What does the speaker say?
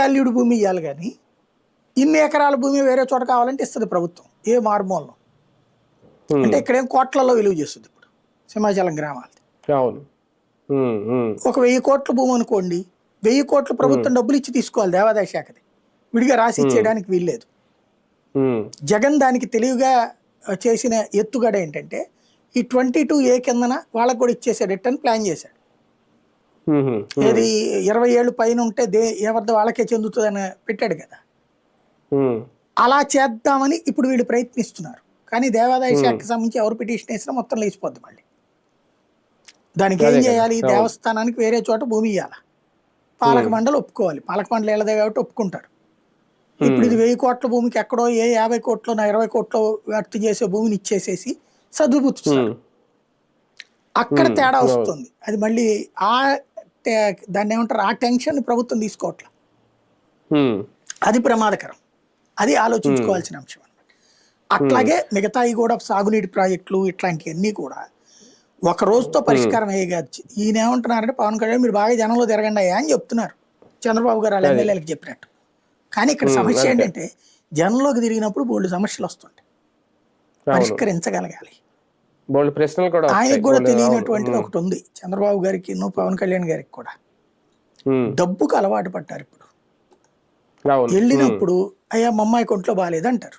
Valued భూమి ఇవ్వాలి కానీ ఇన్ని ఎకరాల భూమి వేరే చోట కావాలంటే ఇస్తుంది ప్రభుత్వం ఏ మారుమూలలో. అంటే ఇక్కడేం కోట్లలో విలువ చేస్తుంది ఇప్పుడు సింహాచలం గ్రామాలది. ఒక 1000 కోట్ల భూమి అనుకోండి, 1000 కోట్ల ప్రభుత్వం డబ్బులు ఇచ్చి తీసుకోవాలి దేవాదాయ శాఖది, విడిగా రాసి ఇచ్చేయడానికి వీల్లేదు. జగన్ దానికి తెలివిగా చేసిన ఎత్తుగడ ఏంటంటే ఈ 22A కిందన వాళ్ళకు కూడా ఇచ్చేసాడని ప్లాన్ చేశాడు. ఏది 20 ఏళ్ళు పైన ఉంటే ఎవరిదో వాళ్ళకే చెందుతుందని పెట్టాడు కదా. అలా చేద్దామని ఇప్పుడు వీళ్ళు ప్రయత్నిస్తున్నారు. కానీ దేవాదాయ శాఖకి సంబంధించి ఎవరు పిటిషన్ వేసినా మొత్తం లేచిపోద్ది. మళ్ళీ దానికి ఏం చేయాలి, దేవస్థానానికి వేరే చోట భూమి ఇవ్వాలి, పాలక మండలి ఒప్పుకోవాలి. పాలక మండలి వెళ్ళదే కాబట్టి ఒప్పుకుంటారు. ఇప్పుడు ఇది 1000 కోట్ల భూమికి ఎక్కడో 50 కోట్లు 20 కోట్లు వ్యాప్తి చేసే భూమిని ఇచ్చేసేసి సర్దుపుచ్చుతారు. అక్కడ తేడా వస్తుంది. అది మళ్ళీ దాన్ని ఏమంటారు, ఆ టెన్షన్ ప్రభుత్వం తీసుకోవట్లేదు. అది ప్రమాదకరం. అది ఆలోచించుకోవాల్సిన అంశం అన్నమాట. అట్లాగే మిగతాయి కూడా సాగునీటి ప్రాజెక్టులు ఇట్లాంటివన్నీ కూడా ఒక రోజుతో పరిష్కారం అయ్యేగాచ్చు. ఈయన ఏమంటున్నారంటే పవన్ కళ్యాణ్ మీరు బాగా జనంలో తిరగండి అయ్యా అని చెప్తున్నారు, చంద్రబాబు గారు వాళ్ళ ఎమ్మెల్యేలకు చెప్పినట్టు. కానీ ఇక్కడ సమస్య ఏంటంటే జనంలోకి తిరిగినప్పుడు బోల్డ్ సమస్యలు వస్తుంటాయి, పరిష్కరించగలగాలి. ఆయనకు కూడా తెలియనటువంటిది ఒకటి ఉంది చంద్రబాబు గారికి, పవన్ కళ్యాణ్ గారికి కూడా. డబ్బుకు అలవాటు పడ్డారు. ఇప్పుడు వెళ్ళినప్పుడు అయ్యా మా అమ్మాయి కొంట్లో బాగాలేదంటారు.